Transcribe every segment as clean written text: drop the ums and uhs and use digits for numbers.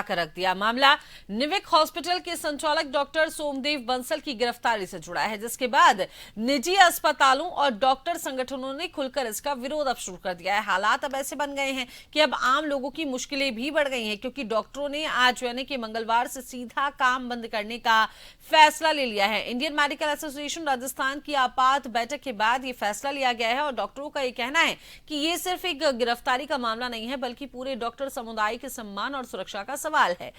कर रख दिया। मामला निविक हॉस्पिटल के संचालक डॉक्टर सोमदेव बंसल की गिरफ्तारी से जुड़ा है, जिसके बाद निजी अस्पतालों और डॉक्टर संगठनों ने खुलकर इसका विरोध अब शुरू कर दिया है। हालात अब ऐसे बन गए हैं कि अब आम लोगों की मुश्किलें भी बढ़ गई हैं, क्योंकि डॉक्टरों ने आज यानी कि मंगलवार से सीधा काम बंद करने का फैसला ले लिया है। इंडियन मेडिकल एसोसिएशन राजस्थान की आपात बैठक के बाद यह फैसला लिया गया है और डॉक्टरों का यह कहना है कि ये सिर्फ एक गिरफ्तारी का मामला नहीं है, बल्कि पूरे डॉक्टर समुदाय के सम्मान और सुरक्षा का सवाल है।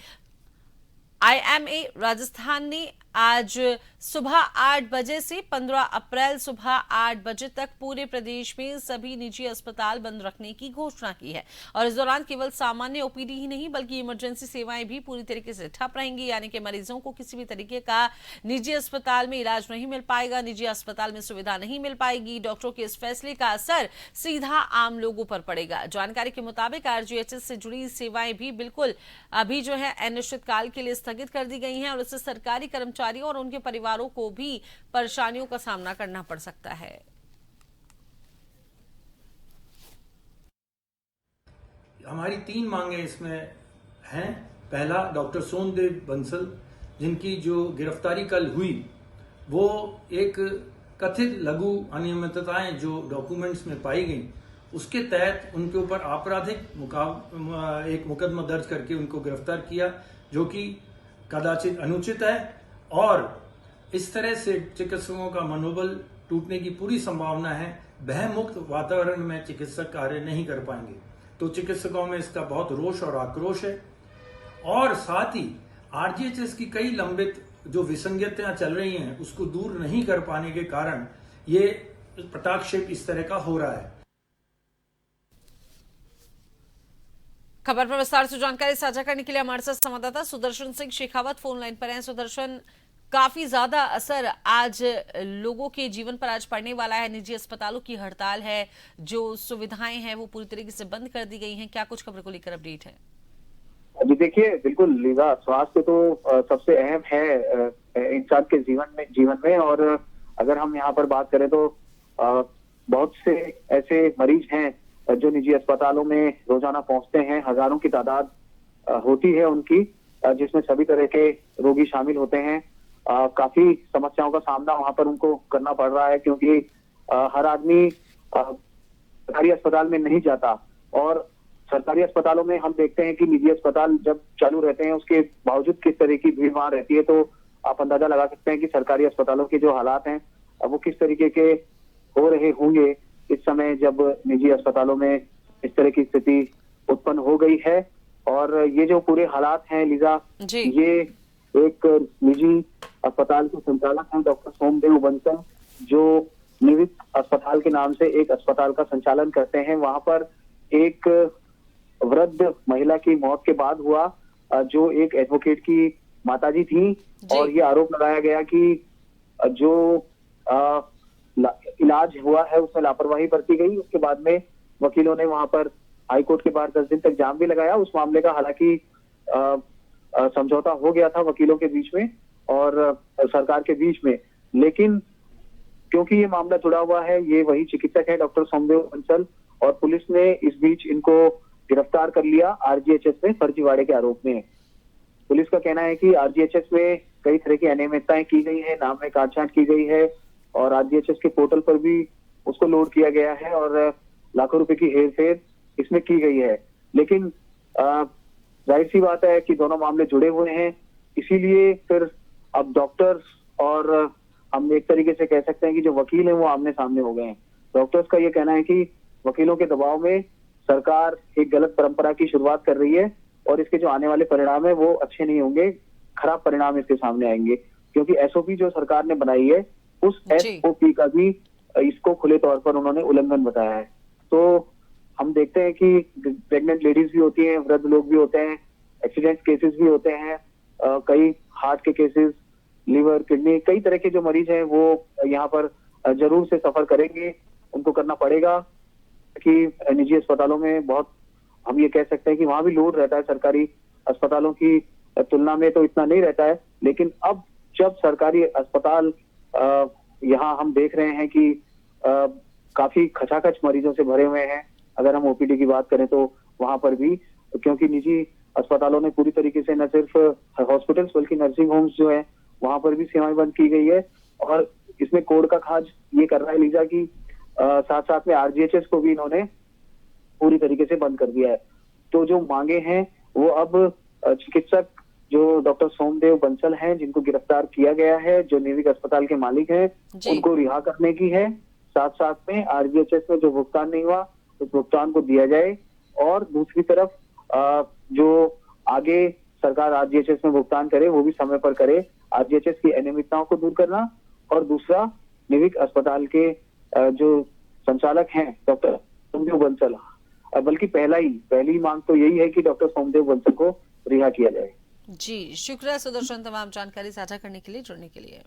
आईएमए राजस्थान ने आज सुबह 8 बजे से 15 अप्रैल सुबह 8 बजे तक पूरे प्रदेश में सभी निजी अस्पताल बंद रखने की घोषणा की है और इस दौरान केवल सामान्य ओपीडी ही नहीं बल्कि इमरजेंसी सेवाएं भी पूरी तरीके से ठप रहेंगी, यानी कि मरीजों को किसी भी तरीके का निजी अस्पताल में इलाज नहीं मिल पाएगा, निजी अस्पताल में सुविधा नहीं मिल पाएगी। डॉक्टरों के इस फैसले का असर सीधा आम लोगों पर पड़ेगा। जानकारी के मुताबिक आरजीएचएस से जुड़ी सेवाएं भी बिल्कुल अभी जो है अनिश्चितकाल के लिए स्थगित कर दी गई हैं और इससे सरकारी कर्मचारियों और उनके परिवारों को भी परेशानियों का सामना करना पड़ सकता है। हमारी 3 मांगे इसमें हैं। पहला, डॉक्टर सोमदेव बंसल जिनकी जो गिरफ्तारी कल हुई वो एक कथित लघु अनियमितताएं जो डॉक्यूमेंट्स में पाई गई उसके तहत उनके ऊपर आपराधिक एक मुकदमा दर्ज करके उनको गिरफ्तार किया, जो कि कदाचित अनुचित है और इस तरह से चिकित्सकों का मनोबल टूटने की पूरी संभावना है। भयमुक्त वातावरण में चिकित्सक कार्य नहीं कर पाएंगे, तो चिकित्सकों में इसका बहुत रोष और आक्रोश है। और साथ ही आरजीएचएस की कई लंबित जो विसंगतियां चल रही हैं उसको दूर नहीं कर पाने के कारण ये पटाक्षेप इस तरह का हो रहा है। खबर पर विस्तार से जानकारी साझा करने के लिए हमारे साथ संवाददाता सुदर्शन सिंह शेखावत फोन लाइन पर हैं। सुदर्शन, काफी ज्यादा असर आज लोगों के जीवन पर आज पड़ने वाला है। निजी अस्पतालों की हड़ताल है, जो सुविधाएं हैं वो पूरी तरीके से बंद कर दी गई हैं। क्या कुछ खबर को लेकर अपडेट है? जी देखिए, बिल्कुल लीजा, स्वास्थ्य तो सबसे अहम है इंसान के जीवन में और अगर हम यहाँ पर बात करें तो बहुत से ऐसे मरीज हैं जो निजी अस्पतालों में रोजाना पहुंचते हैं। हजारों की तादाद होती है उनकी, जिसमें सभी तरह के रोगी शामिल होते हैं। काफी समस्याओं का सामना वहां पर उनको करना पड़ रहा है, क्योंकि हर आदमी सरकारी अस्पताल में नहीं जाता और सरकारी अस्पतालों में हम देखते हैं कि निजी अस्पताल जब चालू रहते हैं उसके बावजूद किस तरह की भीड़ वहां रहती है। तो आप अंदाजा लगा सकते हैं कि सरकारी अस्पतालों के जो हालात हैं वो किस तरीके के हो रहे होंगे इस समय जब निजी अस्पतालों में इस तरह की स्थिति उत्पन्न हो गई है। और ये जो पूरे हालात हैं लीजा, ये एक निजी अस्पताल के संचालक हैं डॉक्टर सोमदेव बंसल, जो निविक अस्पताल के नाम से एक अस्पताल का संचालन करते हैं। वहां पर एक वृद्ध महिला की मौत के बाद हुआ, जो एक एडवोकेट की माताजी थी, और ये आरोप लगाया गया कि जो इलाज हुआ है उसमें लापरवाही बरती गई। उसके बाद में वकीलों ने वहां पर हाईकोर्ट के बाहर 10 दिन तक जाम भी लगाया। उस मामले का हालांकि समझौता हो गया था वकीलों के बीच में और सरकार के बीच में, लेकिन क्योंकि ये मामला जुड़ा हुआ है, ये वही चिकित्सक है डॉक्टर सोमदेव बंसल, और पुलिस ने इस बीच इनको गिरफ्तार कर लिया आरजीएचएस में फर्जीवाड़े के आरोप में। पुलिस का कहना है कि आरजीएचएस में कई तरह की अनियमितताएं की गई है, नाम में काटछांट की गई है और आरजीएचएस के पोर्टल पर भी उसको लोड किया गया है और लाखों रुपए की हेरफेर इसमें की गई है। लेकिन जाहिर सी बात है कि दोनों मामले जुड़े हुए हैं, इसीलिए फिर अब डॉक्टर्स और हम एक तरीके से कह सकते हैं कि जो वकील हैं वो आमने सामने हो गए हैं। डॉक्टर्स का ये कहना है कि वकीलों के दबाव में सरकार एक गलत परंपरा की शुरुआत कर रही है और इसके जो आने वाले परिणाम है वो अच्छे नहीं होंगे, खराब परिणाम इसके सामने आएंगे, क्योंकि एसओपी जो सरकार ने बनाई है उस एसओपी का भी इसको खुले तौर पर उन्होंने उल्लंघन बताया है। तो हम देखते हैं कि प्रेग्नेंट लेडीज भी होती हैं, वृद्ध लोग भी होते हैं, एक्सीडेंट केसेस भी होते हैं, कई हार्ट के केसेस, लिवर, किडनी, कई तरह के जो मरीज हैं वो यहाँ पर जरूर से सफर करेंगे, उनको करना पड़ेगा कि निजी अस्पतालों में बहुत, हम ये कह सकते हैं कि वहां भी लोड रहता है, सरकारी अस्पतालों की तुलना में तो इतना नहीं रहता है। लेकिन अब जब सरकारी अस्पताल यहाँ हम देख रहे हैं कि काफी खचाखच मरीजों से भरे हुए हैं, अगर हम ओपीडी की बात करें तो वहां पर भी, क्योंकि निजी अस्पतालों ने पूरी तरीके से न सिर्फ हॉस्पिटल्स बल्कि नर्सिंग होम्स जो है वहां पर भी सेवाएं बंद की गई है। और इसमें कोड का खाज ये कर रहा है लीजा की साथ साथ में आरजीएचएस को भी इन्होंने पूरी तरीके से बंद कर दिया है। तो जो मांगे हैं वो अब चिकित्सक जो डॉक्टर सोमदेव बंसल हैं जिनको गिरफ्तार किया गया है, जो नेविक अस्पताल के मालिक हैं, जी। उनको रिहा करने की है। साथ साथ में आरजीएचएस में जो भुगतान नहीं हुआ उस भुगतान को दिया जाए। और दूसरी तरफ जो आगे सरकार आरजीएचएस में भुगतान करे वो भी समय पर करे। आरजीएचएस की अनियमितताओं को दूर करना और दूसरा नेविक अस्पताल के जो संचालक हैं डॉक्टर सोमदेव बंसल, बल्कि पहली मांग तो यही है कि डॉक्टर सोमदेव बंसल को रिहा किया जाए। जी, शुक्रिया सुदर्शन तमाम जानकारी साझा करने के लिए, जुड़ने के लिए।